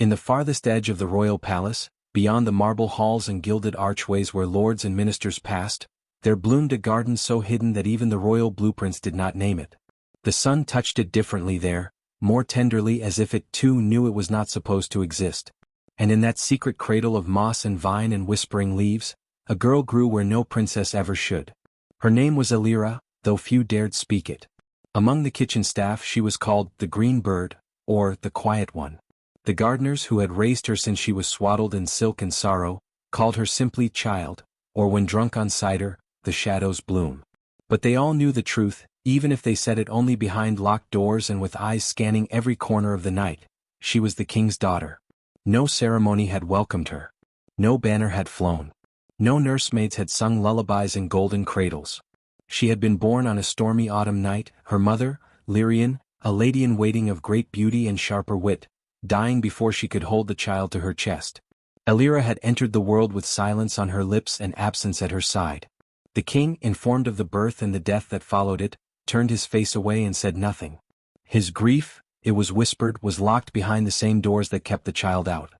In the farthest edge of the royal palace, beyond the marble halls and gilded archways where lords and ministers passed, there bloomed a garden so hidden that even the royal blueprints did not name it. The sun touched it differently there, more tenderly, as if it too knew it was not supposed to exist. And in that secret cradle of moss and vine and whispering leaves, a girl grew where no princess ever should. Her name was Elira, though few dared speak it. Among the kitchen staff she was called the Green Bird, or the Quiet One. The gardeners who had raised her since she was swaddled in silk and sorrow, called her simply Child, or when drunk on cider, the Shadow's Bloom. But they all knew the truth, even if they said it only behind locked doors and with eyes scanning every corner of the night. She was the king's daughter. No ceremony had welcomed her. No banner had flown. No nursemaids had sung lullabies in golden cradles. She had been born on a stormy autumn night, her mother, Leone, a lady-in-waiting of great beauty and sharper wit, dying before she could hold the child to her chest. Elira had entered the world with silence on her lips and absence at her side. The king, informed of the birth and the death that followed it, turned his face away and said nothing. His grief, it was whispered, was locked behind the same doors that kept the child out.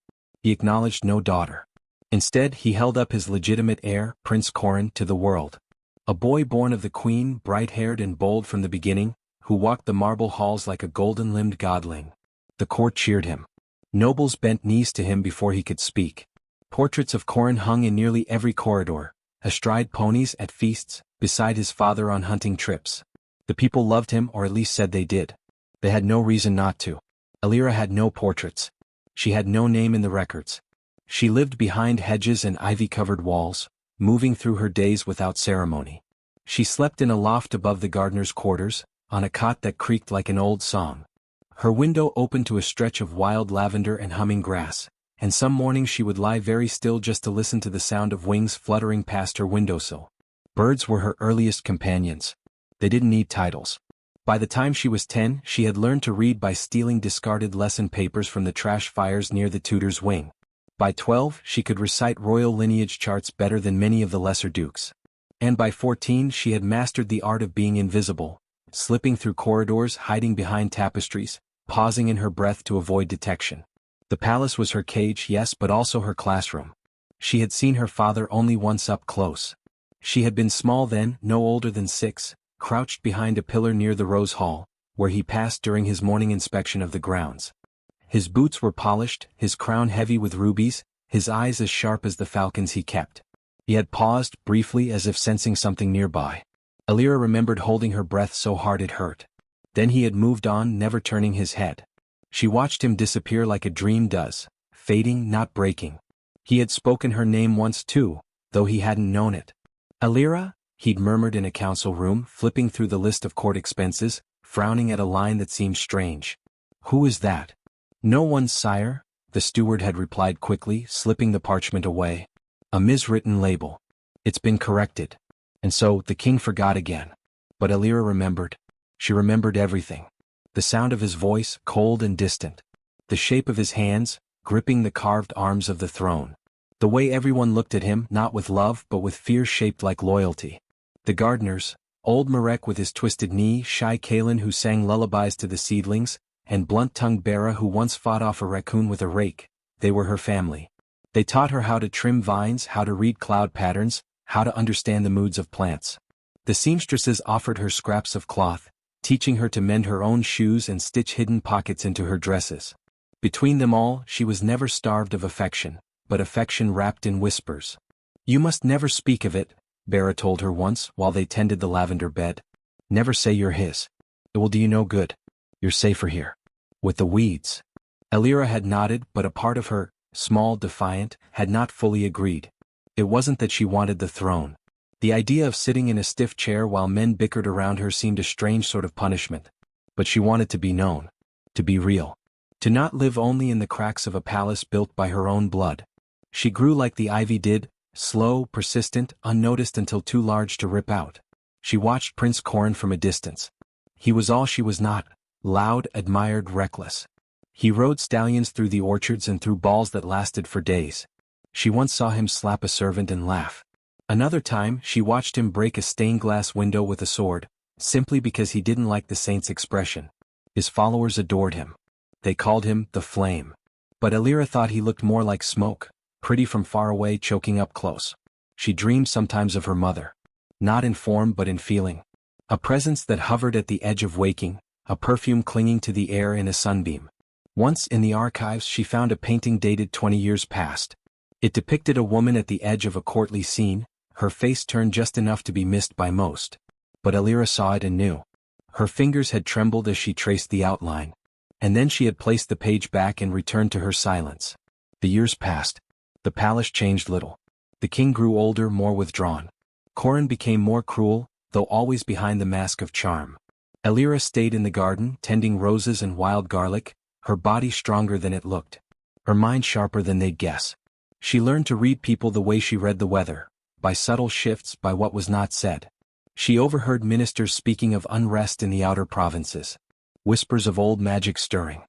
He acknowledged no daughter. Instead, he held up his legitimate heir, Prince Corin, to the world. A boy born of the queen, bright-haired and bold from the beginning, who walked the marble halls like a golden-limbed godling. The court cheered him. Nobles bent knees to him before he could speak. Portraits of Corin hung in nearly every corridor, astride ponies at feasts, beside his father on hunting trips. The people loved him, or at least said they did. They had no reason not to. Elira had no portraits. She had no name in the records. She lived behind hedges and ivy-covered walls, moving through her days without ceremony. She slept in a loft above the gardener's quarters, on a cot that creaked like an old song. Her window opened to a stretch of wild lavender and humming grass, and some mornings she would lie very still just to listen to the sound of wings fluttering past her windowsill. Birds were her earliest companions. They didn't need titles. By the time she was 10, she had learned to read by stealing discarded lesson papers from the trash fires near the tutor's wing. By 12, she could recite royal lineage charts better than many of the lesser dukes. And by 14 she had mastered the art of being invisible, slipping through corridors, hiding behind tapestries, pausing in her breath to avoid detection. The palace was her cage, yes, but also her classroom. She had seen her father only once up close. She had been small then, no older than 6, crouched behind a pillar near the Rose Hall, where he passed during his morning inspection of the grounds. His boots were polished, his crown heavy with rubies, his eyes as sharp as the falcons he kept. He had paused, briefly, as if sensing something nearby. Elira remembered holding her breath so hard it hurt. Then he had moved on, never turning his head. She watched him disappear like a dream does, fading, not breaking. He had spoken her name once too, though he hadn't known it. "Elira?" he'd murmured in a council room, flipping through the list of court expenses, frowning at a line that seemed strange. "Who is that?" "No one, sire," the steward had replied quickly, slipping the parchment away. "A miswritten label. It's been corrected." And so, the king forgot again. But Elira remembered. She remembered everything. The sound of his voice, cold and distant. The shape of his hands, gripping the carved arms of the throne. The way everyone looked at him, not with love but with fear shaped like loyalty. The gardeners, old Marek with his twisted knee, shy Kalin who sang lullabies to the seedlings, and blunt-tongued Bera who once fought off a raccoon with a rake, they were her family. They taught her how to trim vines, how to read cloud patterns, how to understand the moods of plants. The seamstresses offered her scraps of cloth, teaching her to mend her own shoes and stitch hidden pockets into her dresses. Between them all, she was never starved of affection, but affection wrapped in whispers. "You must never speak of it," Bera told her once while they tended the lavender bed. "Never say you're his. It will do you no good. You're safer here. With the weeds." Elira had nodded, but a part of her, small, defiant, had not fully agreed. It wasn't that she wanted the throne. The idea of sitting in a stiff chair while men bickered around her seemed a strange sort of punishment. But she wanted to be known. To be real. To not live only in the cracks of a palace built by her own blood. She grew like the ivy did, slow, persistent, unnoticed until too large to rip out. She watched Prince Corin from a distance. He was all she was not, loud, admired, reckless. He rode stallions through the orchards and threw balls that lasted for days. She once saw him slap a servant and laugh. Another time, she watched him break a stained-glass window with a sword, simply because he didn't like the saint's expression. His followers adored him. They called him the Flame. But Elira thought he looked more like smoke, pretty from far away choking up close. She dreamed sometimes of her mother. Not in form but in feeling. A presence that hovered at the edge of waking, a perfume clinging to the air in a sunbeam. Once in the archives she found a painting dated 20 years past. It depicted a woman at the edge of a courtly scene, her face turned just enough to be missed by most. But Elira saw it and knew. Her fingers had trembled as she traced the outline. And then she had placed the page back and returned to her silence. The years passed. The palace changed little. The king grew older, more withdrawn. Corin became more cruel, though always behind the mask of charm. Elira stayed in the garden, tending roses and wild garlic, her body stronger than it looked. Her mind sharper than they'd guess. She learned to read people the way she read the weather, by subtle shifts, by what was not said. She overheard ministers speaking of unrest in the outer provinces. Whispers of old magic stirring.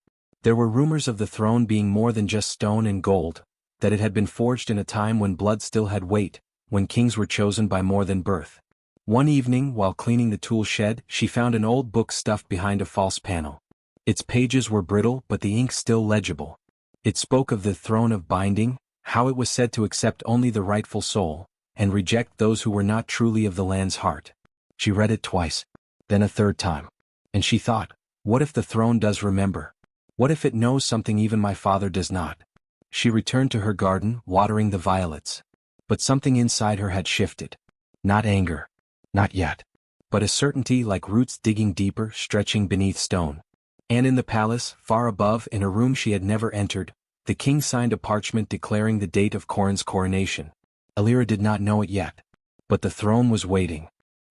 There were rumors of the throne being more than just stone and gold, that it had been forged in a time when blood still had weight, when kings were chosen by more than birth. One evening, while cleaning the tool shed, she found an old book stuffed behind a false panel. Its pages were brittle but the ink still legible. It spoke of the throne of binding, how it was said to accept only the rightful soul, and reject those who were not truly of the land's heart. She read it twice, then a third time. And she thought, what if the throne does remember? What if it knows something even my father does not? She returned to her garden, watering the violets. But something inside her had shifted. Not anger. Not yet. But a certainty like roots digging deeper, stretching beneath stone. And in the palace, far above, in a room she had never entered, the king signed a parchment declaring the date of Corin's coronation. Elira did not know it yet. But the throne was waiting.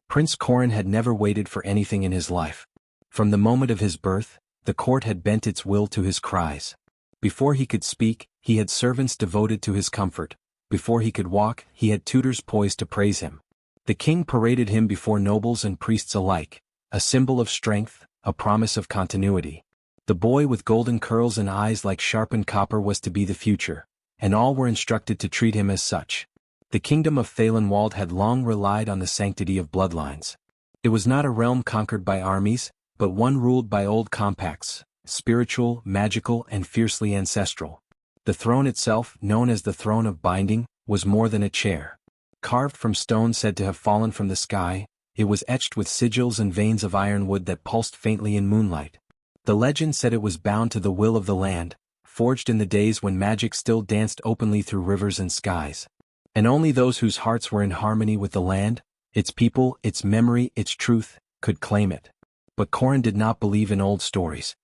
Prince Corin had never waited for anything in his life. From the moment of his birth, the court had bent its will to his cries. Before he could speak, he had servants devoted to his comfort. Before he could walk, he had tutors poised to praise him. The king paraded him before nobles and priests alike, a symbol of strength, a promise of continuity. The boy with golden curls and eyes like sharpened copper was to be the future, and all were instructed to treat him as such. The kingdom of Thalenwald had long relied on the sanctity of bloodlines. It was not a realm conquered by armies, but one ruled by old compacts, spiritual, magical, and fiercely ancestral. The throne itself, known as the Throne of Binding, was more than a chair. Carved from stone said to have fallen from the sky, it was etched with sigils and veins of ironwood that pulsed faintly in moonlight. The legend said it was bound to the will of the land, forged in the days when magic still danced openly through rivers and skies. And only those whose hearts were in harmony with the land, its people, its memory, its truth, could claim it. But Corin did not believe in old stories.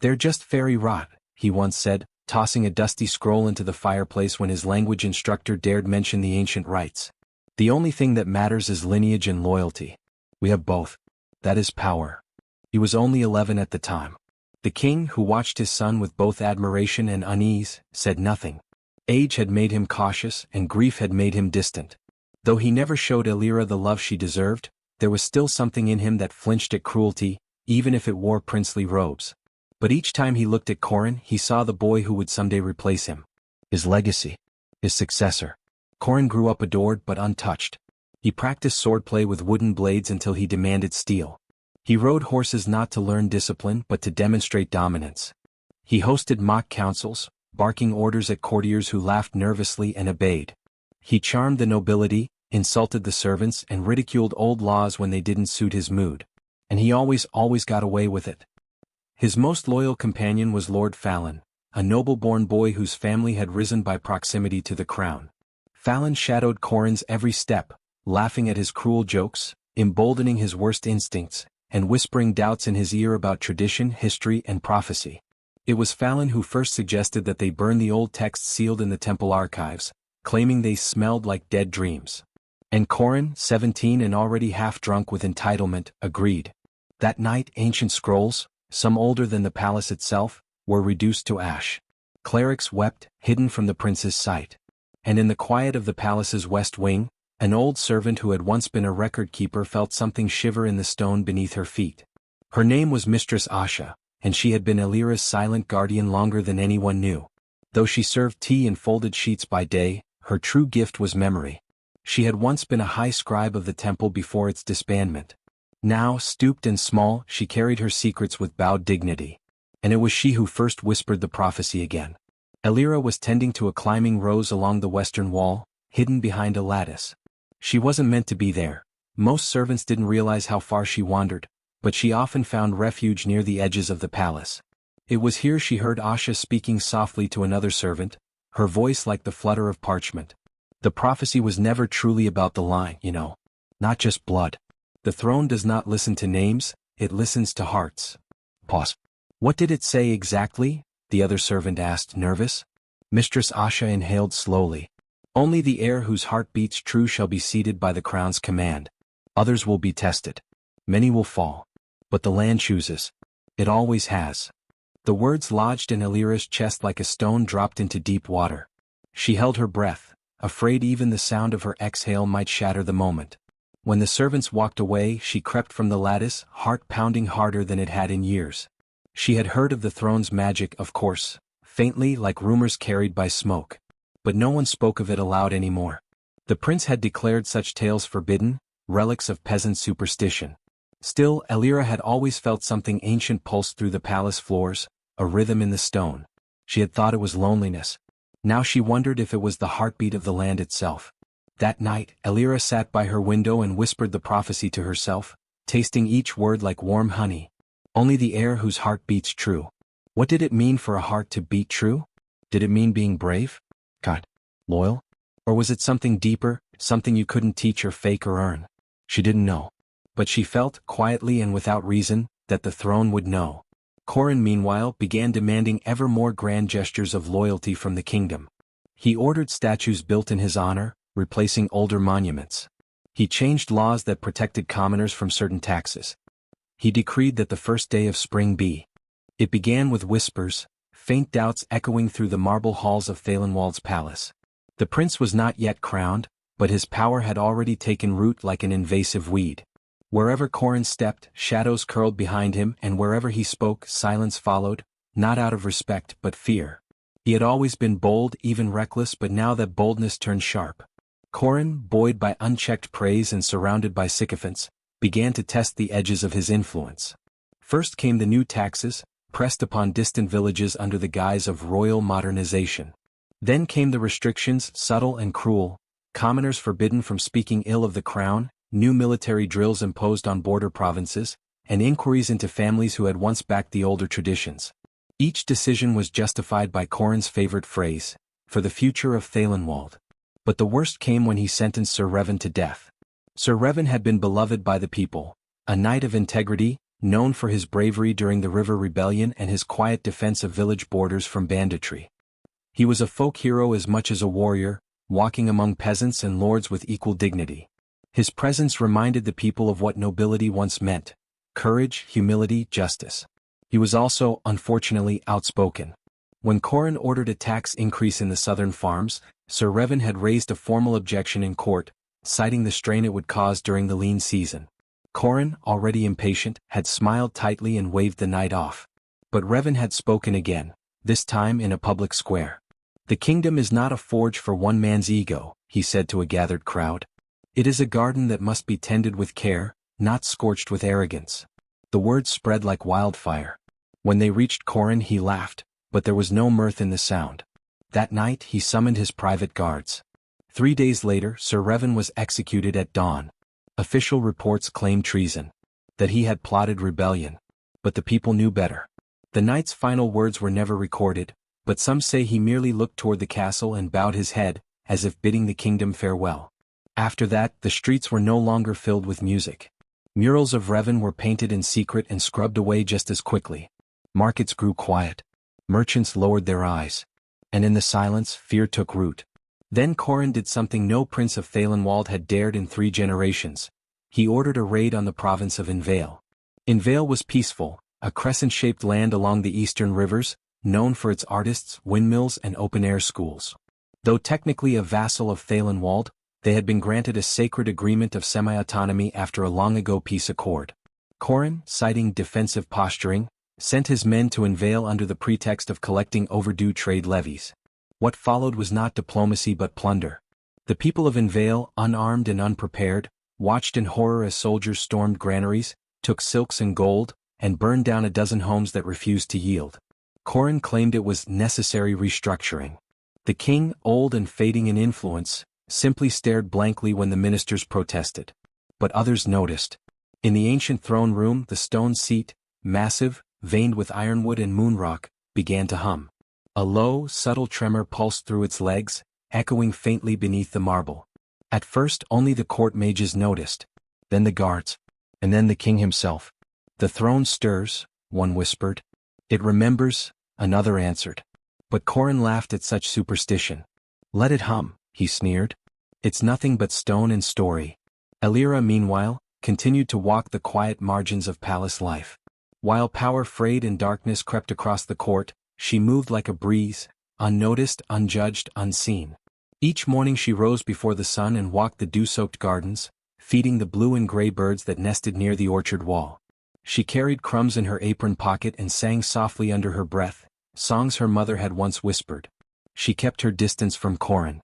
They're just fairy rot, he once said, tossing a dusty scroll into the fireplace when his language instructor dared mention the ancient rites. The only thing that matters is lineage and loyalty. We have both. That is power. He was only 11 at the time. The king, who watched his son with both admiration and unease, said nothing. Age had made him cautious, and grief had made him distant. Though he never showed Elira the love she deserved, there was still something in him that flinched at cruelty, even if it wore princely robes. But each time he looked at Corin, he saw the boy who would someday replace him. His legacy. His successor. Corin grew up adored but untouched. He practiced swordplay with wooden blades until he demanded steel. He rode horses not to learn discipline but to demonstrate dominance. He hosted mock councils, barking orders at courtiers who laughed nervously and obeyed. He charmed the nobility, insulted the servants, and ridiculed old laws when they didn't suit his mood. And he always got away with it. His most loyal companion was Lord Fallon, a noble-born boy whose family had risen by proximity to the crown. Fallon shadowed Corin's every step, laughing at his cruel jokes, emboldening his worst instincts, and whispering doubts in his ear about tradition, history, and prophecy. It was Fallon who first suggested that they burn the old texts sealed in the temple archives, claiming they smelled like dead dreams. And Corin, 17 and already half-drunk with entitlement, agreed. That night ancient scrolls, some older than the palace itself, were reduced to ash. Clerics wept, hidden from the prince's sight. And in the quiet of the palace's west wing, an old servant who had once been a record-keeper felt something shiver in the stone beneath her feet. Her name was Mistress Asha, and she had been Elira's silent guardian longer than anyone knew. Though she served tea and folded sheets by day, her true gift was memory. She had once been a high scribe of the temple before its disbandment. Now, stooped and small, she carried her secrets with bowed dignity. And it was she who first whispered the prophecy again. Elira was tending to a climbing rose along the western wall, hidden behind a lattice. She wasn't meant to be there. Most servants didn't realize how far she wandered, but she often found refuge near the edges of the palace. It was here she heard Asha speaking softly to another servant, her voice like the flutter of parchment. The prophecy was never truly about the line, not just blood. The throne does not listen to names, it listens to hearts. Pause. What did it say exactly? The other servant asked, nervous. Mistress Asha inhaled slowly. Only the heir whose heart beats true shall be seated by the crown's command. Others will be tested. Many will fall. But the land chooses. It always has. The words lodged in Elira's chest like a stone dropped into deep water. She held her breath, afraid even the sound of her exhale might shatter the moment. When the servants walked away, she crept from the lattice, heart pounding harder than it had in years. She had heard of the throne's magic, of course, faintly like rumors carried by smoke. But no one spoke of it aloud anymore. The prince had declared such tales forbidden, relics of peasant superstition. Still, Elira had always felt something ancient pulse through the palace floors, a rhythm in the stone. She had thought it was loneliness. Now she wondered if it was the heartbeat of the land itself. That night, Elira sat by her window and whispered the prophecy to herself, tasting each word like warm honey. Only the heir whose heart beats true. What did it mean for a heart to beat true? Did it mean being brave? God. Loyal? Or was it something deeper, something you couldn't teach or fake or earn? She didn't know. But she felt, quietly and without reason, that the throne would know. Corin, meanwhile, began demanding ever more grand gestures of loyalty from the kingdom. He ordered statues built in his honor, replacing older monuments. He changed laws that protected commoners from certain taxes. He decreed that the first day of spring be. It began with whispers, faint doubts echoing through the marble halls of Thalenwald's palace. The prince was not yet crowned, but his power had already taken root like an invasive weed. Wherever Corin stepped, shadows curled behind him, and wherever he spoke, silence followed, not out of respect but fear. He had always been bold, even reckless, but now that boldness turned sharp. Corin, buoyed by unchecked praise and surrounded by sycophants, began to test the edges of his influence. First came the new taxes, pressed upon distant villages under the guise of royal modernization. Then came the restrictions, subtle and cruel, commoners forbidden from speaking ill of the crown, new military drills imposed on border provinces, and inquiries into families who had once backed the older traditions. Each decision was justified by Corin's favorite phrase, for the future of Thalenwald. But the worst came when he sentenced Sir Revan to death. Sir Revan had been beloved by the people, a knight of integrity, known for his bravery during the River Rebellion and his quiet defense of village borders from banditry. He was a folk hero as much as a warrior, walking among peasants and lords with equal dignity. His presence reminded the people of what nobility once meant: courage, humility, justice. He was also, unfortunately, outspoken. When Corin ordered a tax increase in the southern farms, Sir Revan had raised a formal objection in court, citing the strain it would cause during the lean season. Corin, already impatient, had smiled tightly and waved the knight off. But Revan had spoken again, this time in a public square. "The kingdom is not a forge for one man's ego," he said to a gathered crowd. "It is a garden that must be tended with care, not scorched with arrogance." The words spread like wildfire. When they reached Corin, he laughed, but there was no mirth in the sound. That night he summoned his private guards. 3 days later, Sir Revan was executed at dawn. Official reports claimed treason, that he had plotted rebellion. But the people knew better. The knight's final words were never recorded, but some say he merely looked toward the castle and bowed his head, as if bidding the kingdom farewell. After that, the streets were no longer filled with music. Murals of Revan were painted in secret and scrubbed away just as quickly. Markets grew quiet. Merchants lowered their eyes. And in the silence, fear took root. Then Corin did something no prince of Thalenwald had dared in 3 generations. He ordered a raid on the province of Invale. Invale was peaceful, a crescent-shaped land along the eastern rivers, known for its artists, windmills, and open-air schools. Though technically a vassal of Thalenwald, they had been granted a sacred agreement of semi-autonomy after a long-ago peace accord. Corin, citing defensive posturing, sent his men to Invale under the pretext of collecting overdue trade levies. What followed was not diplomacy but plunder. The people of Invale, unarmed and unprepared, watched in horror as soldiers stormed granaries, took silks and gold, and burned down a dozen homes that refused to yield. Corin claimed it was necessary restructuring. The king, old and fading in influence, simply stared blankly when the ministers protested. But others noticed. In the ancient throne room, the stone seat, massive, veined with ironwood and moonrock, began to hum. A low, subtle tremor pulsed through its legs, echoing faintly beneath the marble. At first only the court mages noticed. Then the guards. And then the king himself. "The throne stirs," one whispered. "It remembers," another answered. But Corin laughed at such superstition. "Let it hum," he sneered. "It's nothing but stone and story." Elira, meanwhile, continued to walk the quiet margins of palace life. While power frayed and darkness crept across the court, she moved like a breeze, unnoticed, unjudged, unseen. Each morning she rose before the sun and walked the dew-soaked gardens, feeding the blue and gray birds that nested near the orchard wall. She carried crumbs in her apron pocket and sang softly under her breath, songs her mother had once whispered. She kept her distance from Corin.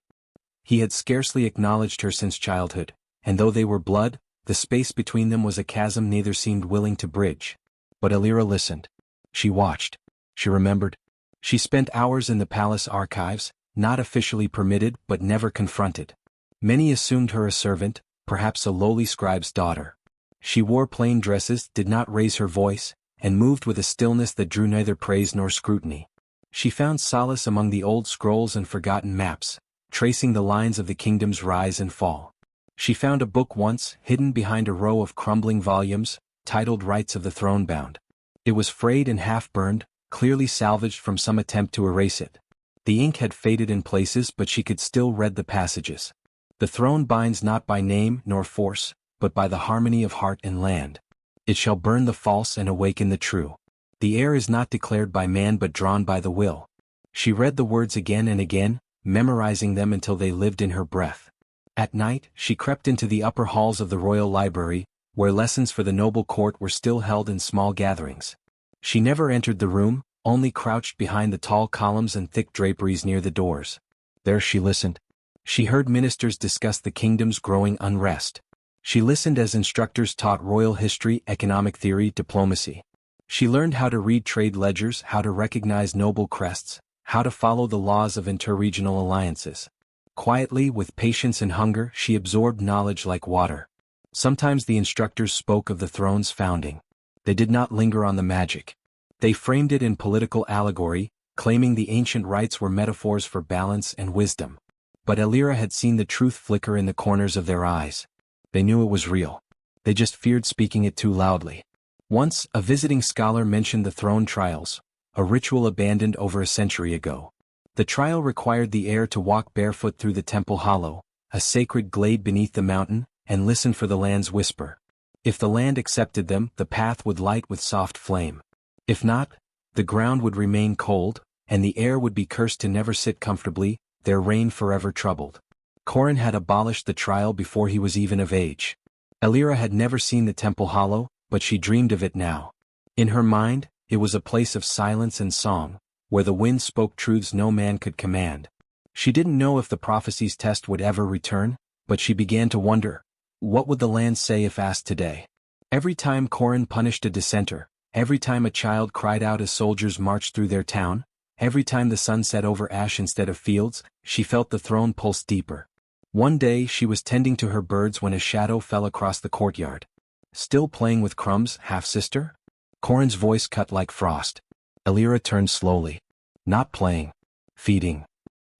He had scarcely acknowledged her since childhood, and though they were blood, the space between them was a chasm neither seemed willing to bridge. But Elira listened. She watched. She remembered. She spent hours in the palace archives, not officially permitted but never confronted. Many assumed her a servant, perhaps a lowly scribe's daughter. She wore plain dresses, did not raise her voice, and moved with a stillness that drew neither praise nor scrutiny. She found solace among the old scrolls and forgotten maps, tracing the lines of the kingdom's rise and fall. She found a book once, hidden behind a row of crumbling volumes, titled Rights of the Throne-Bound. It was frayed and half-burned, clearly salvaged from some attempt to erase it. The ink had faded in places but she could still read the passages. "The throne binds not by name nor force, but by the harmony of heart and land. It shall burn the false and awaken the true. The heir is not declared by man but drawn by the will." She read the words again and again, memorizing them until they lived in her breath. At night, she crept into the upper halls of the royal library, where lessons for the noble court were still held in small gatherings. She never entered the room, only crouched behind the tall columns and thick draperies near the doors. There she listened. She heard ministers discuss the kingdom's growing unrest. She listened as instructors taught royal history, economic theory, diplomacy. She learned how to read trade ledgers, how to recognize noble crests, how to follow the laws of interregional alliances. Quietly, with patience and hunger, she absorbed knowledge like water. Sometimes the instructors spoke of the throne's founding. They did not linger on the magic. They framed it in political allegory, claiming the ancient rites were metaphors for balance and wisdom. But Elira had seen the truth flicker in the corners of their eyes. They knew it was real. They just feared speaking it too loudly. Once, a visiting scholar mentioned the throne trials, a ritual abandoned over a century ago. The trial required the heir to walk barefoot through the temple hollow, a sacred glade beneath the mountain, and listen for the land's whisper. If the land accepted them, the path would light with soft flame. If not, the ground would remain cold, and the heir would be cursed to never sit comfortably, their reign forever troubled. Corin had abolished the trial before he was even of age. Elira had never seen the temple hollow, but she dreamed of it now. In her mind, it was a place of silence and song, where the wind spoke truths no man could command. She didn't know if the prophecy's test would ever return, but she began to wonder, what would the land say if asked today? Every time Corin punished a dissenter, every time a child cried out as soldiers marched through their town, every time the sun set over ash instead of fields, she felt the throne pulse deeper. One day she was tending to her birds when a shadow fell across the courtyard. "Still playing with crumbs, half-sister?" Corin's voice cut like frost. Elira turned slowly. "Not playing. Feeding."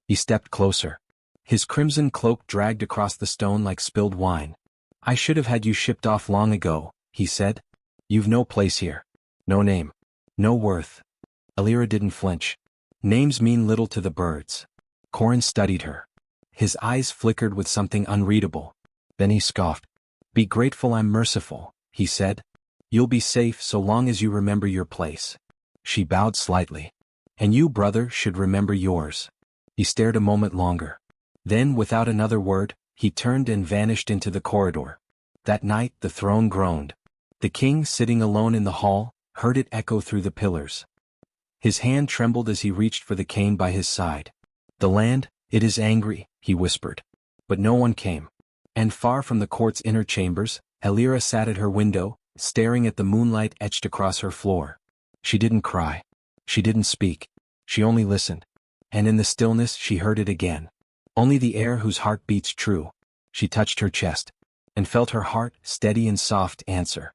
He stepped closer. His crimson cloak dragged across the stone like spilled wine. "I should have had you shipped off long ago," he said. "You've no place here. No name. No worth." Elira didn't flinch. "Names mean little to the birds." Corin studied her. His eyes flickered with something unreadable. Then he scoffed. "Be grateful I'm merciful," he said. "You'll be safe so long as you remember your place." She bowed slightly. "And you, brother, should remember yours." He stared a moment longer. Then, without another word, he turned and vanished into the corridor. That night the throne groaned. The king, sitting alone in the hall, heard it echo through the pillars. His hand trembled as he reached for the cane by his side. "The land, it is angry," he whispered. But no one came. And far from the court's inner chambers, Elira sat at her window, staring at the moonlight etched across her floor. She didn't cry. She didn't speak. She only listened. And in the stillness she heard it again. Only the air whose heart beats true. She touched her chest, and felt her heart, steady and soft, answer.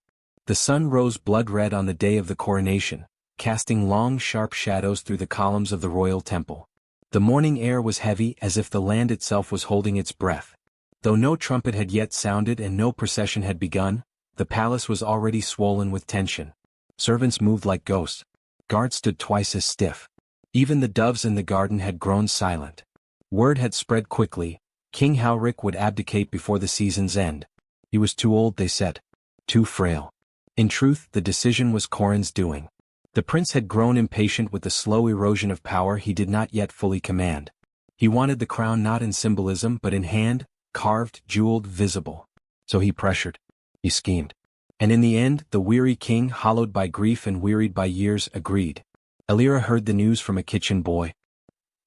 The sun rose blood-red on the day of the coronation, casting long sharp shadows through the columns of the royal temple. The morning air was heavy as if the land itself was holding its breath. Though no trumpet had yet sounded and no procession had begun, the palace was already swollen with tension. Servants moved like ghosts. Guards stood twice as stiff. Even the doves in the garden had grown silent. Word had spread quickly. King Haurik would abdicate before the season's end. He was too old, they said. Too frail. In truth, the decision was Corin's doing. The prince had grown impatient with the slow erosion of power he did not yet fully command. He wanted the crown not in symbolism but in hand, carved, jeweled, visible. So he pressured. He schemed. And in the end, the weary king, hollowed by grief and wearied by years, agreed. Elira heard the news from a kitchen boy.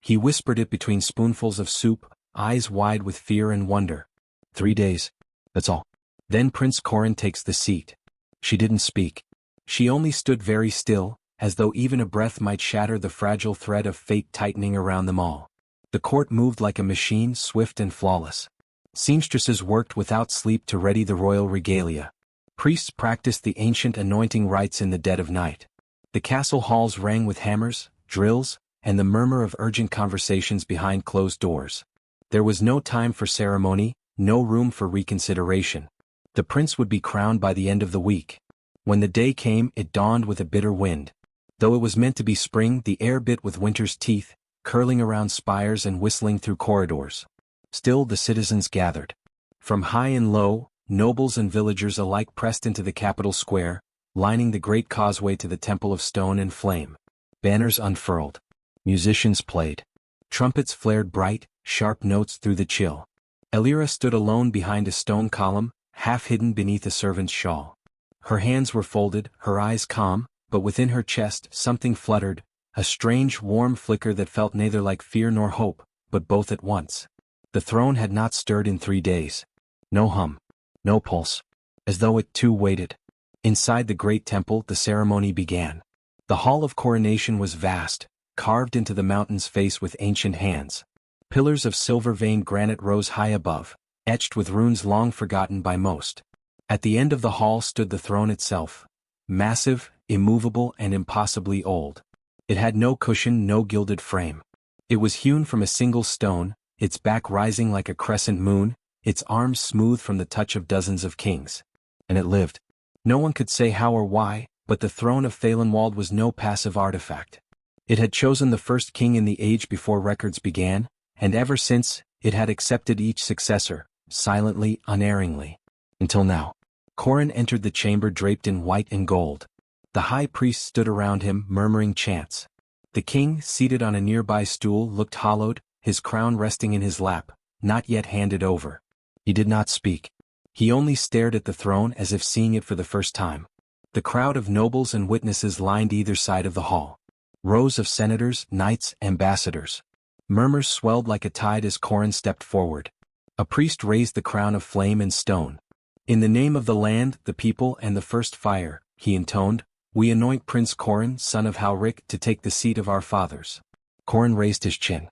He whispered it between spoonfuls of soup, eyes wide with fear and wonder. 3 days. That's all. Then Prince Corin takes the seat. She didn't speak. She only stood very still, as though even a breath might shatter the fragile thread of fate tightening around them all. The court moved like a machine, swift and flawless. Seamstresses worked without sleep to ready the royal regalia. Priests practiced the ancient anointing rites in the dead of night. The castle halls rang with hammers, drills, and the murmur of urgent conversations behind closed doors. There was no time for ceremony, no room for reconsideration. The prince would be crowned by the end of the week. When the day came, it dawned with a bitter wind. Though it was meant to be spring, the air bit with winter's teeth, curling around spires and whistling through corridors. Still the citizens gathered. From high and low, nobles and villagers alike pressed into the capital square, lining the great causeway to the temple of stone and flame. Banners unfurled. Musicians played. Trumpets flared bright, sharp notes through the chill. Elira stood alone behind a stone column, half hidden beneath a servant's shawl. Her hands were folded, her eyes calm, but within her chest something fluttered, a strange warm flicker that felt neither like fear nor hope, but both at once. The throne had not stirred in 3 days. No hum. No pulse. As though it too waited. Inside the great temple the ceremony began. The hall of coronation was vast, carved into the mountain's face with ancient hands. Pillars of silver-veined granite rose high above, etched with runes long forgotten by most. At the end of the hall stood the throne itself. Massive, immovable and impossibly old. It had no cushion, no gilded frame. It was hewn from a single stone, its back rising like a crescent moon, its arms smooth from the touch of dozens of kings. And it lived. No one could say how or why, but the throne of Phalenwald was no passive artifact. It had chosen the first king in the age before records began, and ever since, it had accepted each successor, silently, unerringly. Until now. Corin entered the chamber draped in white and gold. The high priest stood around him, murmuring chants. The king, seated on a nearby stool, looked hollowed, his crown resting in his lap, not yet handed over. He did not speak. He only stared at the throne as if seeing it for the first time. The crowd of nobles and witnesses lined either side of the hall. Rows of senators, knights, ambassadors. Murmurs swelled like a tide as Corin stepped forward. A priest raised the crown of flame and stone. In the name of the land, the people, and the first fire, he intoned, we anoint Prince Corin, son of Haurik, to take the seat of our fathers. Corin raised his chin.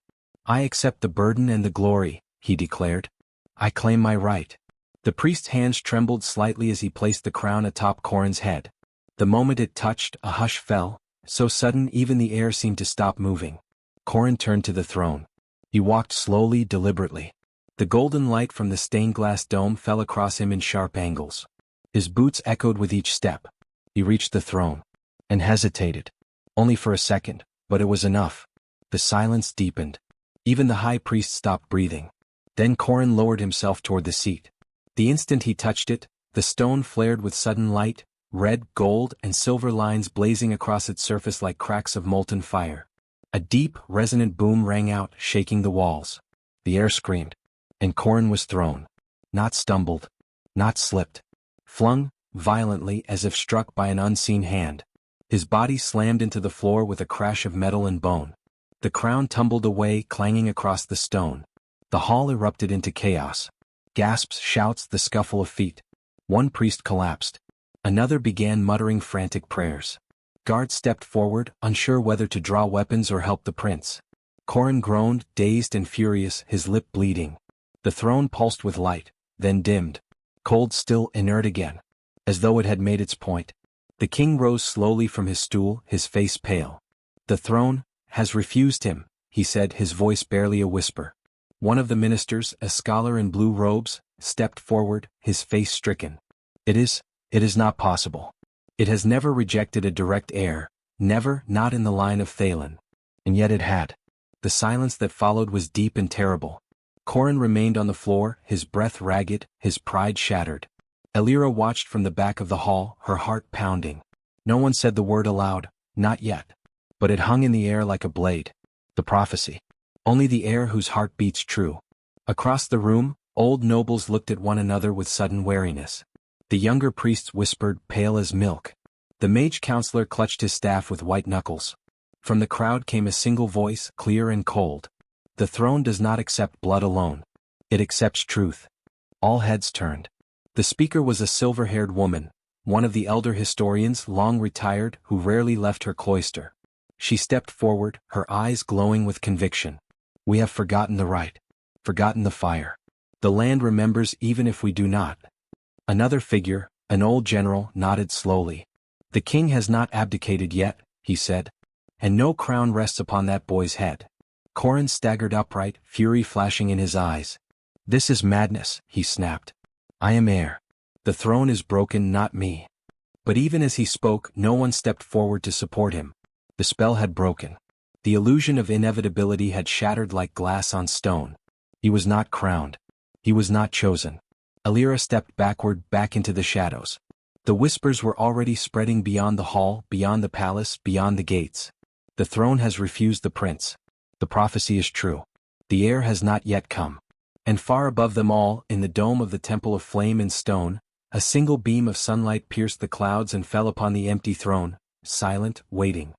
I accept the burden and the glory, he declared. I claim my right. The priest's hands trembled slightly as he placed the crown atop Corin's head. The moment it touched, a hush fell, so sudden even the air seemed to stop moving. Corin turned to the throne. He walked slowly, deliberately. The golden light from the stained-glass dome fell across him in sharp angles. His boots echoed with each step. He reached the throne. And hesitated. Only for a second, but it was enough. The silence deepened. Even the high priest stopped breathing. Then Corin lowered himself toward the seat. The instant he touched it, the stone flared with sudden light, red, gold, and silver lines blazing across its surface like cracks of molten fire. A deep, resonant boom rang out, shaking the walls. The air screamed. And Corin was thrown. Not stumbled. Not slipped. Flung, violently as if struck by an unseen hand. His body slammed into the floor with a crash of metal and bone. The crown tumbled away, clanging across the stone. The hall erupted into chaos. Gasps, shouts, the scuffle of feet. One priest collapsed. Another began muttering frantic prayers. Guards stepped forward, unsure whether to draw weapons or help the prince. Corin groaned, dazed and furious, his lip bleeding. The throne pulsed with light, then dimmed. Cold, still, inert again. As though it had made its point. The king rose slowly from his stool, his face pale. "The throne has refused him," he said, his voice barely a whisper. One of the ministers, a scholar in blue robes, stepped forward, his face stricken. It is not possible. It has never rejected a direct heir, never, not in the line of Thalen. And yet it had. The silence that followed was deep and terrible. Corin remained on the floor, his breath ragged, his pride shattered. Elira watched from the back of the hall, her heart pounding. No one said the word aloud, not yet. But it hung in the air like a blade. The prophecy. Only the heir whose heart beats true. Across the room, old nobles looked at one another with sudden wariness. The younger priests whispered, pale as milk. The mage counselor clutched his staff with white knuckles. From the crowd came a single voice, clear and cold. The throne does not accept blood alone. It accepts truth. All heads turned. The speaker was a silver-haired woman, one of the elder historians, long retired, who rarely left her cloister. She stepped forward, her eyes glowing with conviction. "We have forgotten the right. Forgotten the fire. The land remembers even if we do not." Another figure, an old general, nodded slowly. "The king has not abdicated yet," he said. "And no crown rests upon that boy's head." Corin staggered upright, fury flashing in his eyes. "This is madness," he snapped. "I am heir. The throne is broken, not me." But even as he spoke, no one stepped forward to support him. The spell had broken. The illusion of inevitability had shattered like glass on stone. He was not crowned. He was not chosen. Elira stepped backward, back into the shadows. The whispers were already spreading beyond the hall, beyond the palace, beyond the gates. The throne has refused the prince. The prophecy is true. The heir has not yet come. And far above them all, in the dome of the temple of flame and stone, a single beam of sunlight pierced the clouds and fell upon the empty throne, silent, waiting.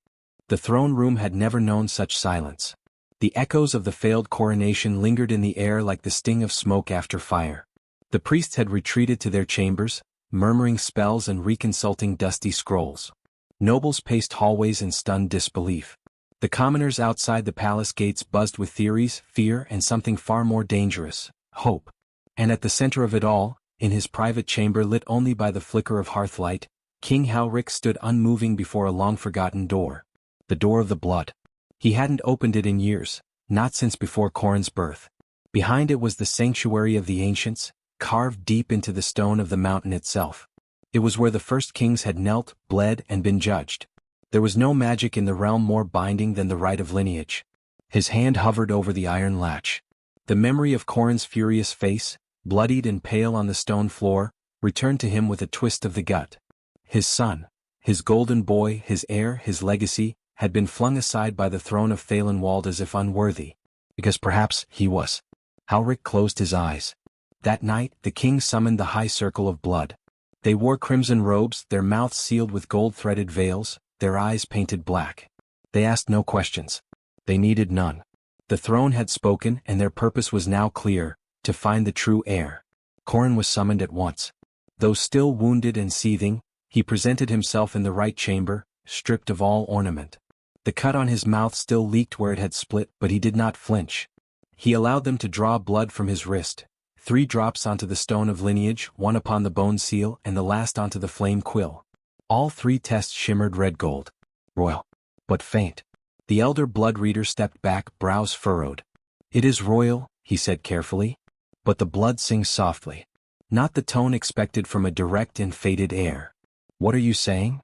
The throne room had never known such silence. The echoes of the failed coronation lingered in the air like the sting of smoke after fire. The priests had retreated to their chambers, murmuring spells and reconsulting dusty scrolls. Nobles paced hallways in stunned disbelief. The commoners outside the palace gates buzzed with theories, fear, and something far more dangerous, hope. And at the center of it all, in his private chamber lit only by the flicker of hearthlight, King Halric stood unmoving before a long-forgotten door. The door of the blood. He hadn't opened it in years, not since before Corin's birth. Behind it was the sanctuary of the ancients, carved deep into the stone of the mountain itself. It was where the first kings had knelt, bled, and been judged. There was no magic in the realm more binding than the right of lineage. His hand hovered over the iron latch. The memory of Corin's furious face, bloodied and pale on the stone floor, returned to him with a twist of the gut. His son, his golden boy, his heir, his legacy, had been flung aside by the throne of Thalenwald as if unworthy. Because perhaps he was. Halric closed his eyes. That night, the king summoned the high circle of blood. They wore crimson robes, their mouths sealed with gold-threaded veils, their eyes painted black. They asked no questions. They needed none. The throne had spoken, and their purpose was now clear, to find the true heir. Corin was summoned at once. Though still wounded and seething, he presented himself in the right chamber, stripped of all ornament. The cut on his mouth still leaked where it had split, but he did not flinch. He allowed them to draw blood from his wrist, 3 drops onto the stone of lineage, 1 upon the bone seal, and the last onto the flame quill. All 3 tests shimmered red gold. Royal. But faint. The elder blood reader stepped back, brows furrowed. "It is royal," he said carefully. "But the blood sings softly. Not the tone expected from a direct and fated heir." "What are you saying?"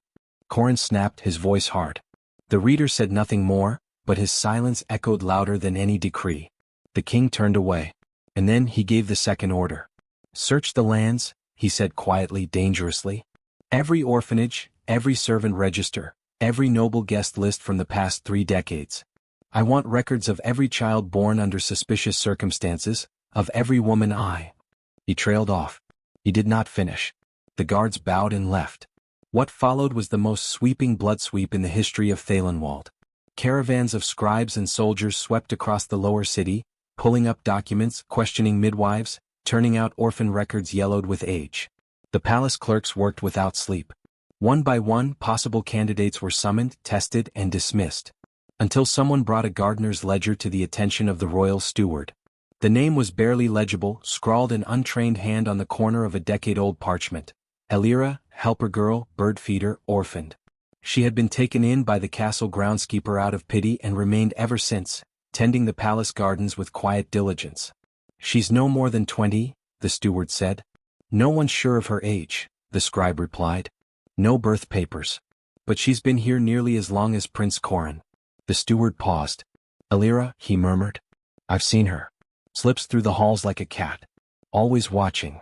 Corin snapped, his voice hard. The reader said nothing more, but his silence echoed louder than any decree. The king turned away. And then he gave the second order. "Search the lands," he said quietly, dangerously. "Every orphanage, every servant register, every noble guest list from the past 3 decades. I want records of every child born under suspicious circumstances, of every woman I—" He trailed off. He did not finish. The guards bowed and left. What followed was the most sweeping blood sweep in the history of Thalenwald. Caravans of scribes and soldiers swept across the lower city, pulling up documents, questioning midwives, turning out orphan records yellowed with age. The palace clerks worked without sleep. One by one, possible candidates were summoned, tested, and dismissed, until someone brought a gardener's ledger to the attention of the royal steward. The name was barely legible, scrawled in untrained hand on the corner of a decade-old parchment. Elira, helper girl, bird feeder, orphaned. She had been taken in by the castle groundskeeper out of pity and remained ever since, tending the palace gardens with quiet diligence. She's no more than 20, the steward said. No one's sure of her age, the scribe replied. No birth papers. But she's been here nearly as long as Prince Corin. The steward paused. Elira, he murmured. I've seen her. Slips through the halls like a cat. Always watching.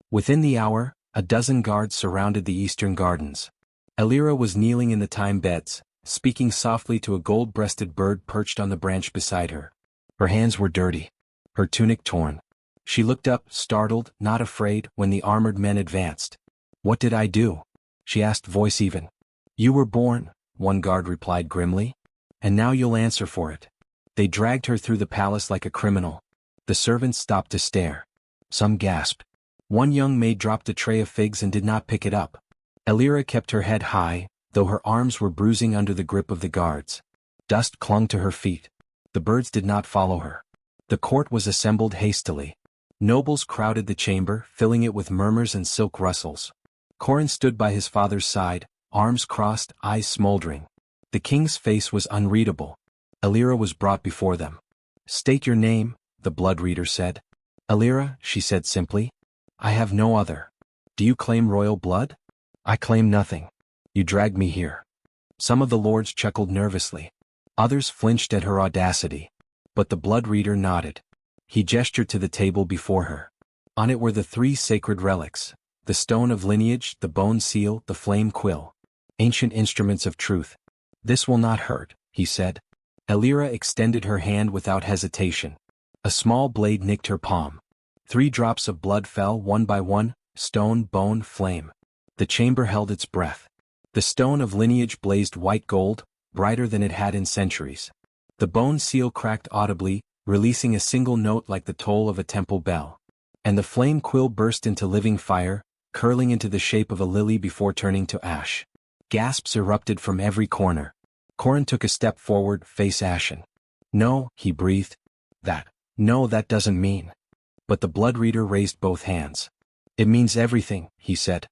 Within the hour, a dozen guards surrounded the eastern gardens. Elira was kneeling in the thyme beds, speaking softly to a gold-breasted bird perched on the branch beside her. Her hands were dirty. Her tunic torn. She looked up, startled, not afraid, when the armored men advanced. What did I do? She asked, voice even. You were born, one guard replied grimly. And now you'll answer for it. They dragged her through the palace like a criminal. The servants stopped to stare. Some gasped. One young maid dropped a tray of figs and did not pick it up. Elira kept her head high, though her arms were bruising under the grip of the guards. Dust clung to her feet. The birds did not follow her. The court was assembled hastily. Nobles crowded the chamber, filling it with murmurs and silk rustles. Corin stood by his father's side, arms crossed, eyes smoldering. The king's face was unreadable. Elira was brought before them. State your name, the blood reader said. Elira, she said simply. I have no other. Do you claim royal blood? I claim nothing. You dragged me here. Some of the lords chuckled nervously. Others flinched at her audacity. But the blood reader nodded. He gestured to the table before her. On it were the 3 sacred relics, the stone of lineage, the bone seal, the flame quill. Ancient instruments of truth. This will not hurt, he said. Elira extended her hand without hesitation. A small blade nicked her palm. 3 drops of blood fell one by one, stone, bone, flame. The chamber held its breath. The stone of lineage blazed white gold, brighter than it had in centuries. The bone seal cracked audibly, releasing a single note like the toll of a temple bell. And the flame quill burst into living fire, curling into the shape of a lily before turning to ash. Gasps erupted from every corner. Corin took a step forward, face ashen. No, he breathed. No, that doesn't mean. But the blood reader raised both hands. It means everything, he said.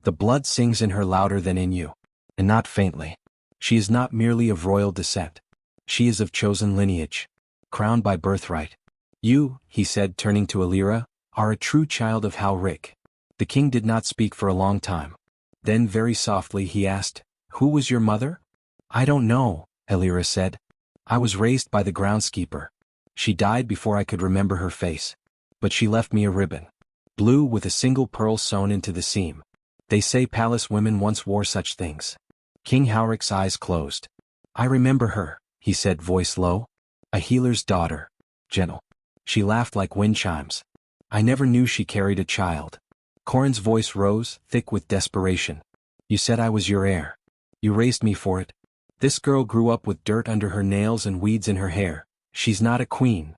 The blood sings in her louder than in you. And not faintly. She is not merely of royal descent. She is of chosen lineage. Crowned by birthright. You, he said turning to Elira, are a true child of Halric. The king did not speak for a long time. Then very softly he asked, Who was your mother? I don't know, Elira said. I was raised by the groundskeeper. She died before I could remember her face. But she left me a ribbon. Blue with a single pearl sewn into the seam. They say palace women once wore such things. King Halric's eyes closed. I remember her, he said, voice low. A healer's daughter. Gentle. She laughed like wind chimes. I never knew she carried a child. Corin's voice rose, thick with desperation. You said I was your heir. You raised me for it. This girl grew up with dirt under her nails and weeds in her hair. She's not a queen.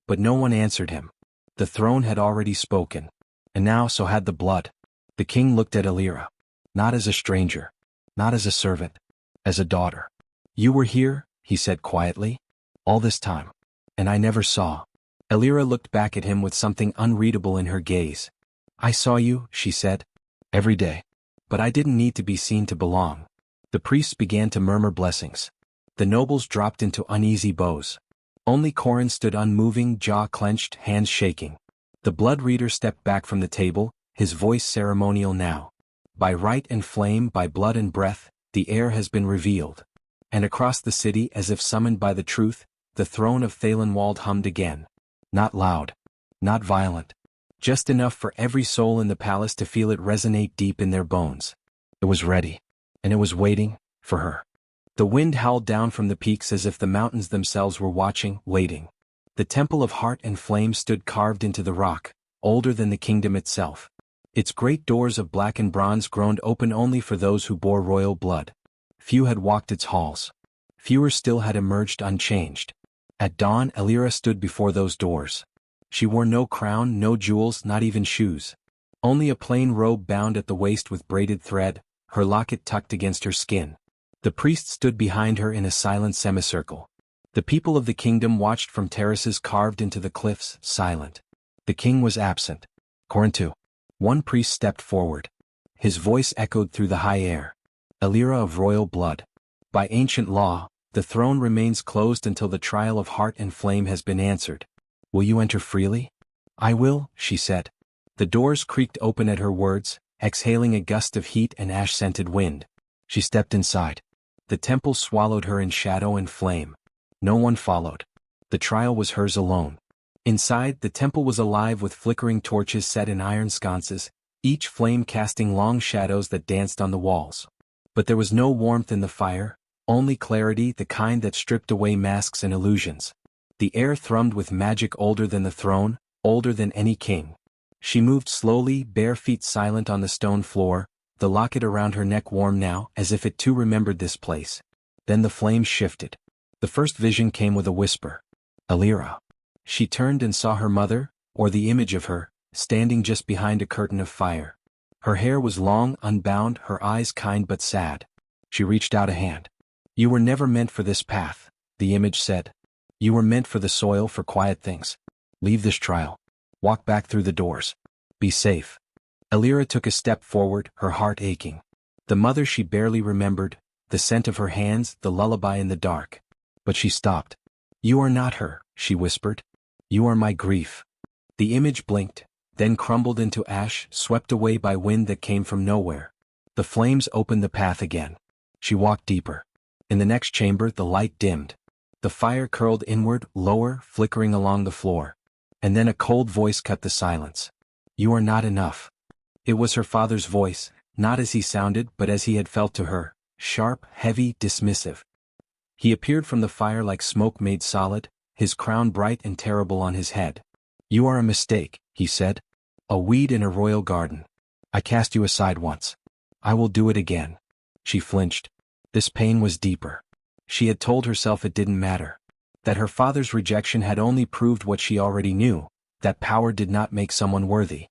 But no one answered him. The throne had already spoken. And now so had the blood. The king looked at Elira. Not as a stranger. Not as a servant. As a daughter. You were here, he said quietly. All this time. And I never saw. Elira looked back at him with something unreadable in her gaze. I saw you, she said. Every day. But I didn't need to be seen to belong. The priests began to murmur blessings. The nobles dropped into uneasy bows. Only Corin stood unmoving, jaw clenched, hands shaking. The blood reader stepped back from the table, his voice ceremonial now. By right and flame, by blood and breath, the heir has been revealed. And across the city, as if summoned by the truth, the throne of Thalenwald hummed again. Not loud. Not violent. Just enough for every soul in the palace to feel it resonate deep in their bones. It was ready. And it was waiting, for her. The wind howled down from the peaks as if the mountains themselves were watching, waiting. The temple of heart and flame stood carved into the rock, older than the kingdom itself. Its great doors of black and bronze groaned open only for those who bore royal blood. Few had walked its halls. Fewer still had emerged unchanged. At dawn, Elira stood before those doors. She wore no crown, no jewels, not even shoes. Only a plain robe bound at the waist with braided thread, her locket tucked against her skin. The priest stood behind her in a silent semicircle. The people of the kingdom watched from terraces carved into the cliffs, silent. The king was absent. Corinto. One priest stepped forward. His voice echoed through the high air. Elira of royal blood. By ancient law, the throne remains closed until the trial of heart and flame has been answered. Will you enter freely? I will, she said. The doors creaked open at her words, exhaling a gust of heat and ash-scented wind. She stepped inside. The temple swallowed her in shadow and flame. No one followed. The trial was hers alone. Inside, the temple was alive with flickering torches set in iron sconces, each flame casting long shadows that danced on the walls. But there was no warmth in the fire, only clarity, the kind that stripped away masks and illusions. The air thrummed with magic older than the throne, older than any king. She moved slowly, bare feet silent on the stone floor, the locket around her neck warm now, as if it too remembered this place. Then the flames shifted. The first vision came with a whisper. Elira. She turned and saw her mother, or the image of her, standing just behind a curtain of fire. Her hair was long, unbound, her eyes kind but sad. She reached out a hand. You were never meant for this path, the image said. You were meant for the soil, for quiet things. Leave this trial. Walk back through the doors. Be safe. Elira took a step forward, her heart aching. The mother she barely remembered, the scent of her hands, the lullaby in the dark. But she stopped. You are not her, she whispered. You are my grief. The image blinked, then crumbled into ash, swept away by wind that came from nowhere. The flames opened the path again. She walked deeper. In the next chamber the light dimmed. The fire curled inward, lower, flickering along the floor. And then a cold voice cut the silence. You are not enough. It was her father's voice, not as he sounded but as he had felt to her, sharp, heavy, dismissive. He appeared from the fire like smoke made solid, his crown bright and terrible on his head. You are a mistake, he said. A weed in a royal garden. I cast you aside once. I will do it again. She flinched. This pain was deeper. She had told herself it didn't matter. That her father's rejection had only proved what she already knew, that power did not make someone worthy.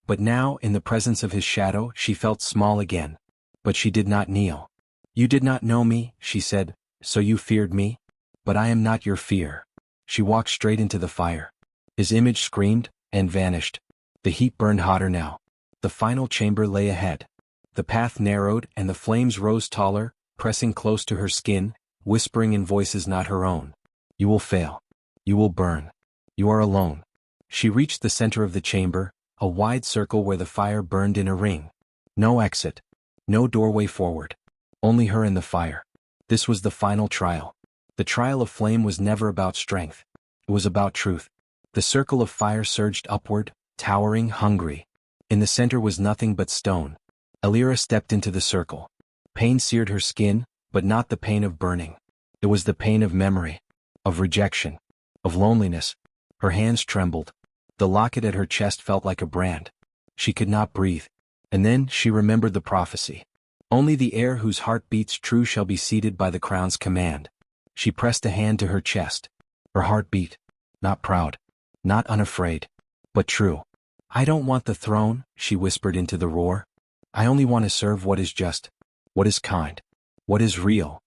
But now, in the presence of his shadow, she felt small again. But she did not kneel. You did not know me, she said, so you feared me? But I am not your fear. She walked straight into the fire. His image screamed, and vanished. The heat burned hotter now. The final chamber lay ahead. The path narrowed, and the flames rose taller, pressing close to her skin, whispering in voices not her own. You will fail. You will burn. You are alone. She reached the center of the chamber, a wide circle where the fire burned in a ring. No exit. No doorway forward. Only her and the fire. This was the final trial. The trial of flame was never about strength. It was about truth. The circle of fire surged upward, towering, hungry. In the center was nothing but stone. Elira stepped into the circle. Pain seared her skin, but not the pain of burning. It was the pain of memory, of rejection, of loneliness. Her hands trembled. The locket at her chest felt like a brand. She could not breathe. And then she remembered the prophecy. Only the heir whose heart beats true shall be seated by the crown's command. She pressed a hand to her chest. Her heart beat. Not proud. Not unafraid. But true. I don't want the throne, she whispered into the roar. I only want to serve what is just. What is kind. What is real.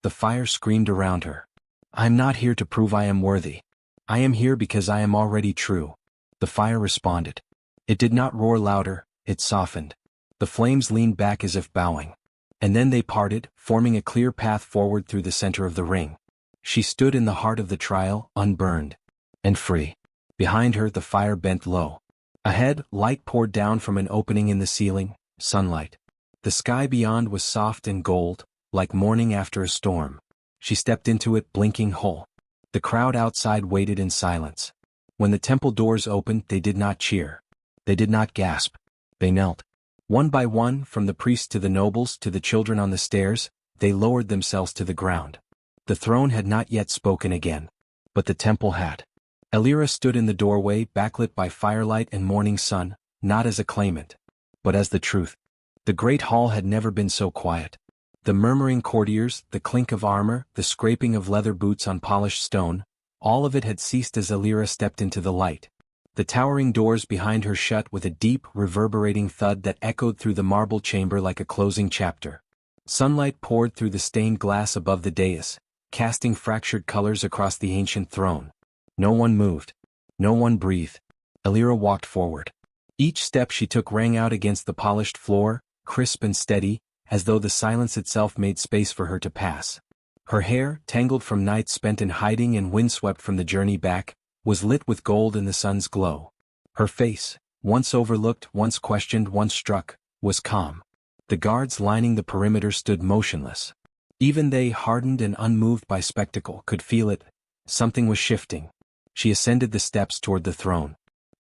The fire screamed around her. I am not here to prove I am worthy. I am here because I am already true. The fire responded. It did not roar louder, it softened. The flames leaned back as if bowing. And then they parted, forming a clear path forward through the center of the ring. She stood in the heart of the trial, unburned. And free. Behind her the fire bent low. Ahead, light poured down from an opening in the ceiling, sunlight. The sky beyond was soft and gold, like morning after a storm. She stepped into it, blinking whole. The crowd outside waited in silence. When the temple doors opened, they did not cheer. They did not gasp. They knelt. One by one, from the priests to the nobles to the children on the stairs, they lowered themselves to the ground. The throne had not yet spoken again. But the temple had. Elira stood in the doorway, backlit by firelight and morning sun, not as a claimant, but as the truth. The great hall had never been so quiet. The murmuring courtiers, the clink of armor, the scraping of leather boots on polished stone, all of it had ceased as Elira stepped into the light. The towering doors behind her shut with a deep, reverberating thud that echoed through the marble chamber like a closing chapter. Sunlight poured through the stained glass above the dais, casting fractured colors across the ancient throne. No one moved. No one breathed. Elira walked forward. Each step she took rang out against the polished floor, crisp and steady, as though the silence itself made space for her to pass. Her hair, tangled from nights spent in hiding and windswept from the journey back, was lit with gold in the sun's glow. Her face, once overlooked, once questioned, once struck, was calm. The guards lining the perimeter stood motionless. Even they, hardened and unmoved by spectacle, could feel it. Something was shifting. She ascended the steps toward the throne.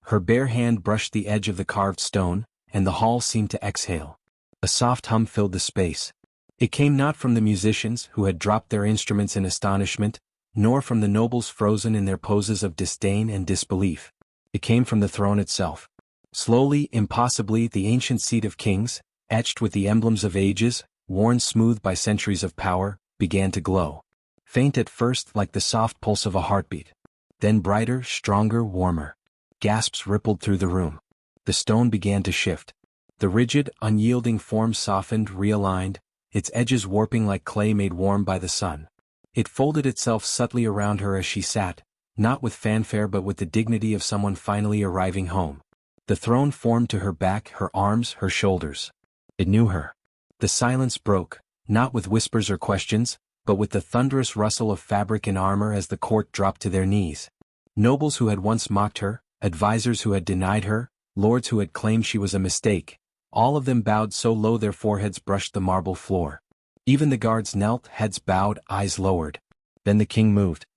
Her bare hand brushed the edge of the carved stone, and the hall seemed to exhale. A soft hum filled the space. It came not from the musicians, who had dropped their instruments in astonishment, nor from the nobles frozen in their poses of disdain and disbelief. It came from the throne itself. Slowly, impossibly, the ancient seat of kings, etched with the emblems of ages, worn smooth by centuries of power, began to glow. Faint at first like the soft pulse of a heartbeat. Then brighter, stronger, warmer. Gasps rippled through the room. The stone began to shift. The rigid, unyielding form softened, realigned, its edges warping like clay made warm by the sun. It folded itself subtly around her as she sat, not with fanfare but with the dignity of someone finally arriving home. The throne formed to her back, her arms, her shoulders. It knew her. The silence broke, not with whispers or questions, but with the thunderous rustle of fabric and armor as the court dropped to their knees. Nobles who had once mocked her, advisers who had denied her, lords who had claimed she was a mistake, all of them bowed so low their foreheads brushed the marble floor. Even the guards knelt, heads bowed, eyes lowered. Then the king moved.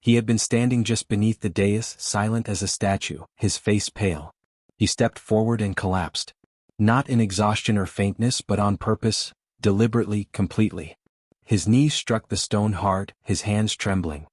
He had been standing just beneath the dais, silent as a statue, his face pale. He stepped forward and collapsed. Not in exhaustion or faintness but on purpose, deliberately, completely. His knees struck the stone hard, his hands trembling.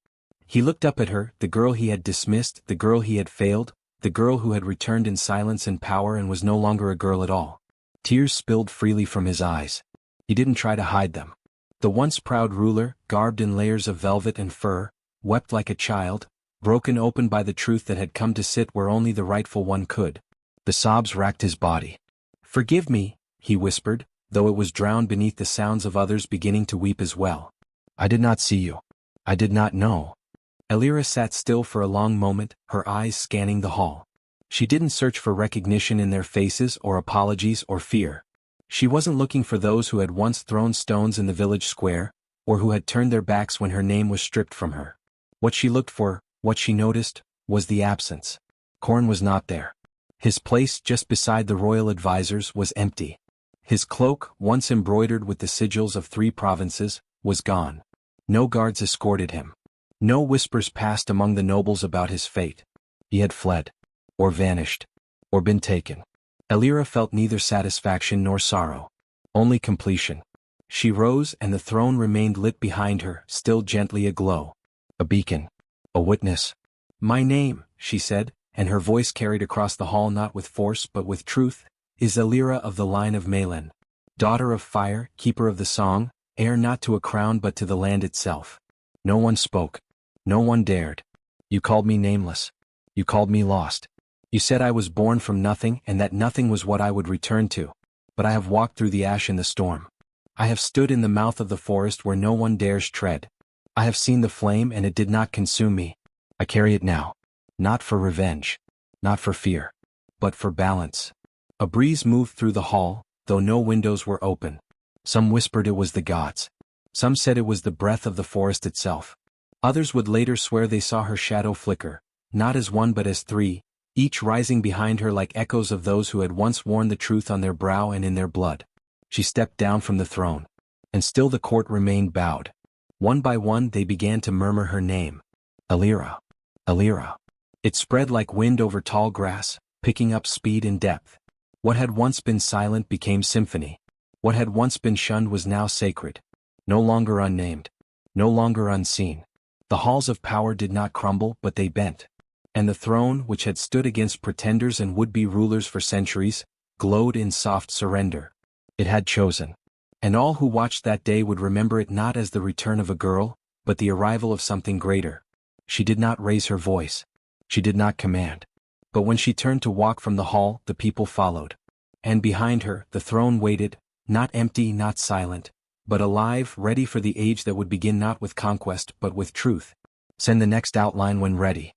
He looked up at her, the girl he had dismissed, the girl he had failed, the girl who had returned in silence and power and was no longer a girl at all. Tears spilled freely from his eyes. He didn't try to hide them. The once proud ruler, garbed in layers of velvet and fur, wept like a child, broken open by the truth that had come to sit where only the rightful one could. The sobs racked his body. "Forgive me," he whispered, though it was drowned beneath the sounds of others beginning to weep as well. "I did not see you. I did not know." Elira sat still for a long moment, her eyes scanning the hall. She didn't search for recognition in their faces or apologies or fear. She wasn't looking for those who had once thrown stones in the village square, or who had turned their backs when her name was stripped from her. What she looked for, what she noticed, was the absence. Korn was not there. His place just beside the royal advisors was empty. His cloak, once embroidered with the sigils of 3 provinces, was gone. No guards escorted him. No whispers passed among the nobles about his fate. He had fled. Or vanished. Or been taken. Elira felt neither satisfaction nor sorrow. Only completion. She rose and the throne remained lit behind her, still gently aglow. A beacon. A witness. "My name," she said, and her voice carried across the hall not with force but with truth, "is Elira of the line of Malen. Daughter of fire, keeper of the song, heir not to a crown but to the land itself." No one spoke. No one dared. "You called me nameless. You called me lost. You said I was born from nothing and that nothing was what I would return to. But I have walked through the ash and the storm. I have stood in the mouth of the forest where no one dares tread. I have seen the flame and it did not consume me. I carry it now. Not for revenge. Not for fear. But for balance." A breeze moved through the hall, though no windows were open. Some whispered it was the gods. Some said it was the breath of the forest itself. Others would later swear they saw her shadow flicker, not as one but as 3, each rising behind her like echoes of those who had once worn the truth on their brow and in their blood. She stepped down from the throne. And still the court remained bowed. One by one they began to murmur her name. Elira. Elira. It spread like wind over tall grass, picking up speed and depth. What had once been silent became symphony. What had once been shunned was now sacred. No longer unnamed. No longer unseen. The halls of power did not crumble but they bent. And the throne, which had stood against pretenders and would-be rulers for centuries, glowed in soft surrender. It had chosen. And all who watched that day would remember it not as the return of a girl, but the arrival of something greater. She did not raise her voice. She did not command. But when she turned to walk from the hall, the people followed. And behind her, the throne waited, not empty, not silent, but alive, ready for the age that would begin not with conquest but with truth. Send the next outline when ready,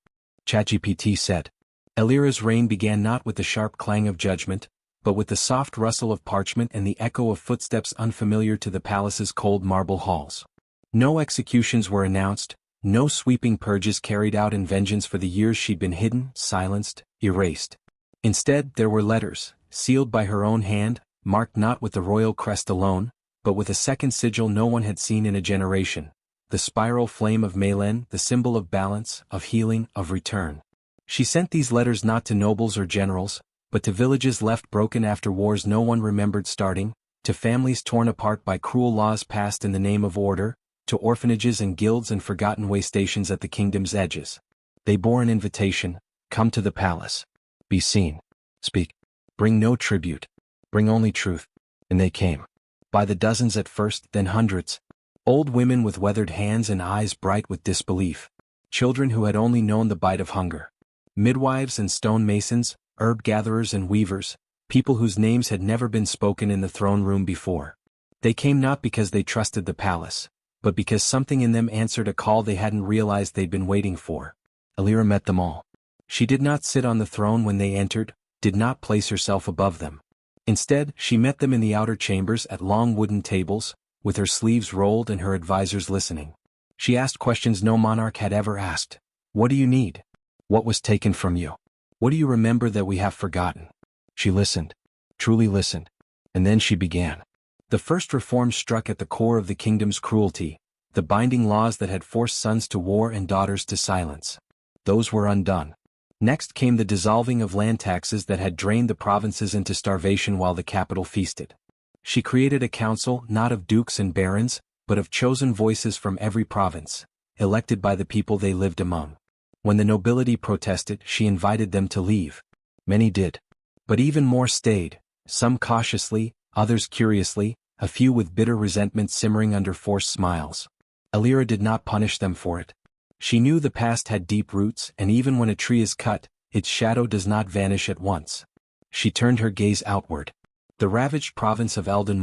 ChatGPT said. Elira's reign began not with the sharp clang of judgment, but with the soft rustle of parchment and the echo of footsteps unfamiliar to the palace's cold marble halls. No executions were announced, no sweeping purges carried out in vengeance for the years she'd been hidden, silenced, erased. Instead, there were letters, sealed by her own hand, marked not with the royal crest alone, but with a second sigil no one had seen in a generation, the spiral flame of Melen, the symbol of balance, of healing, of return. She sent these letters not to nobles or generals, but to villages left broken after wars no one remembered starting, to families torn apart by cruel laws passed in the name of order, to orphanages and guilds and forgotten way stations at the kingdom's edges. They bore an invitation: come to the palace. Be seen. Speak. Bring no tribute. Bring only truth. And they came. By the dozens at first, then hundreds. Old women with weathered hands and eyes bright with disbelief. Children who had only known the bite of hunger. Midwives and stone masons, herb gatherers and weavers, people whose names had never been spoken in the throne room before. They came not because they trusted the palace, but because something in them answered a call they hadn't realized they'd been waiting for. Elira met them all. She did not sit on the throne when they entered, did not place herself above them. Instead, she met them in the outer chambers at long wooden tables, with her sleeves rolled and her advisors listening. She asked questions no monarch had ever asked. What do you need? What was taken from you? What do you remember that we have forgotten? She listened, truly listened, and then she began. The first reforms struck at the core of the kingdom's cruelty, the binding laws that had forced sons to war and daughters to silence. Those were undone. Next came the dissolving of land taxes that had drained the provinces into starvation while the capital feasted. She created a council not of dukes and barons, but of chosen voices from every province, elected by the people they lived among. When the nobility protested, she invited them to leave. Many did. But even more stayed, some cautiously, others curiously, a few with bitter resentment simmering under forced smiles. Elira did not punish them for it. She knew the past had deep roots, and even when a tree is cut, its shadow does not vanish at once. She turned her gaze outward. The ravaged province of Elden,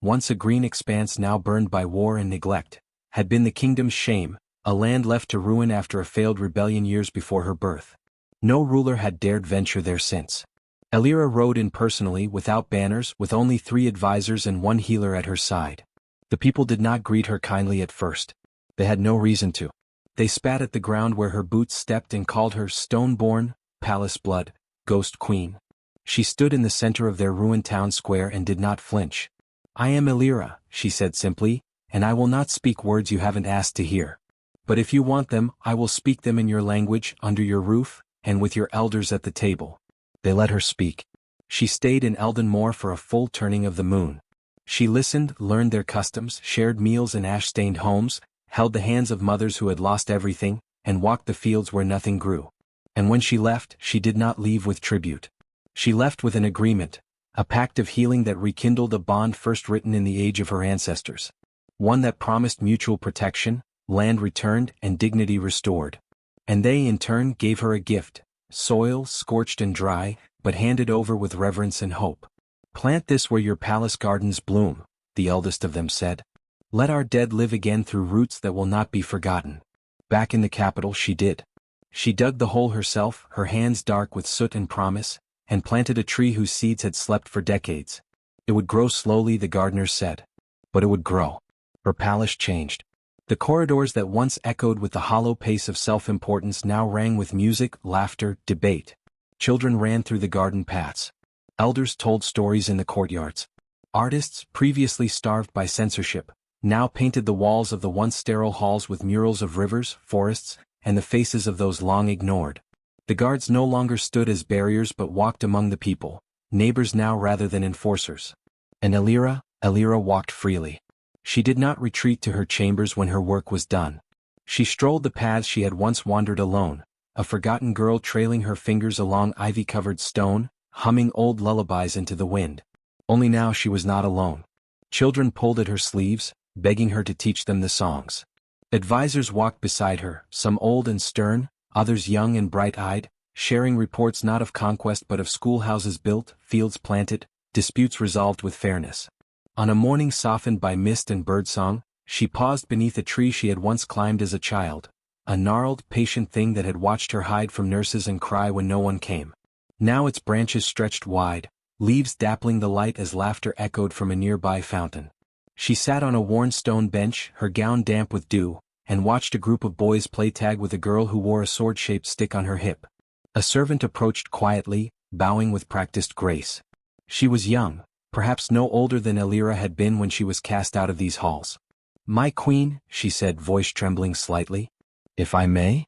once a green expanse now burned by war and neglect, had been the kingdom's shame, a land left to ruin after a failed rebellion years before her birth. No ruler had dared venture there since. Elira rode in personally without banners, with only 3 advisors and 1 healer at her side. The people did not greet her kindly at first. They had no reason to. They spat at the ground where her boots stepped and called her stone-born, palace blood, ghost queen. She stood in the center of their ruined town square and did not flinch. I am Elira, she said simply, and I will not speak words you haven't asked to hear. But if you want them, I will speak them in your language, under your roof, and with your elders at the table. They let her speak. She stayed in Elden for a full turning of the moon. She listened, learned their customs, shared meals in ash-stained homes, held the hands of mothers who had lost everything, and walked the fields where nothing grew. And when she left, she did not leave with tribute. She left with an agreement, a pact of healing that rekindled a bond first written in the age of her ancestors. One that promised mutual protection, land returned, and dignity restored. And they, in turn, gave her a gift, soil scorched and dry, but handed over with reverence and hope. Plant this where your palace gardens bloom, the eldest of them said. Let our dead live again through roots that will not be forgotten. Back in the capital she did. She dug the hole herself, her hands dark with soot and promise, and planted a tree whose seeds had slept for decades. It would grow slowly, the gardeners said. But it would grow. Her palace changed. The corridors that once echoed with the hollow pace of self-importance now rang with music, laughter, debate. Children ran through the garden paths. Elders told stories in the courtyards. Artists, previously starved by censorship, now painted the walls of the once sterile halls with murals of rivers, forests, and the faces of those long ignored. The guards no longer stood as barriers but walked among the people, neighbors now rather than enforcers. And Elira walked freely. She did not retreat to her chambers when her work was done. She strolled the paths she had once wandered alone, a forgotten girl trailing her fingers along ivy-covered stone, humming old lullabies into the wind. Only now she was not alone. Children pulled at her sleeves, begging her to teach them the songs. Advisors walked beside her, some old and stern, others young and bright-eyed, sharing reports not of conquest but of schoolhouses built, fields planted, disputes resolved with fairness. On a morning softened by mist and birdsong, she paused beneath a tree she had once climbed as a child, a gnarled, patient thing that had watched her hide from nurses and cry when no one came. Now its branches stretched wide, leaves dappling the light as laughter echoed from a nearby fountain. She sat on a worn stone bench, her gown damp with dew, and watched a group of boys play tag with a girl who wore a sword-shaped stick on her hip. A servant approached quietly, bowing with practiced grace. She was young, perhaps no older than Elira had been when she was cast out of these halls. "My queen," she said, voice trembling slightly. "If I may?"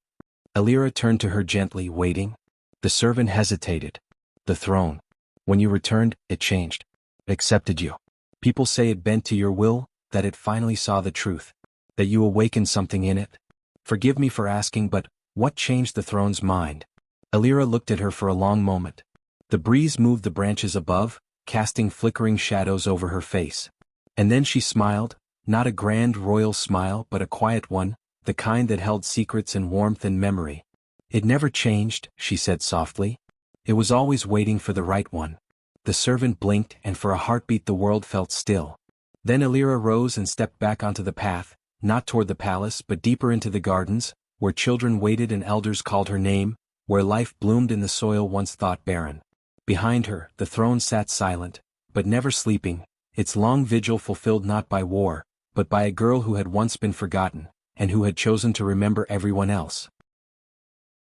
Elira turned to her gently, waiting. The servant hesitated. "The throne. When you returned, it changed. It accepted you. People say it bent to your will, that it finally saw the truth. That you awakened something in it. Forgive me for asking, but what changed the throne's mind?" Elira looked at her for a long moment. The breeze moved the branches above, casting flickering shadows over her face. And then she smiled, not a grand royal smile but a quiet one, the kind that held secrets and warmth and memory. "It never changed," she said softly. "It was always waiting for the right one." The servant blinked, and for a heartbeat the world felt still. Then Elira rose and stepped back onto the path, not toward the palace but deeper into the gardens, where children waited and elders called her name, where life bloomed in the soil once thought barren. Behind her, the throne sat silent, but never sleeping, its long vigil fulfilled not by war, but by a girl who had once been forgotten, and who had chosen to remember everyone else.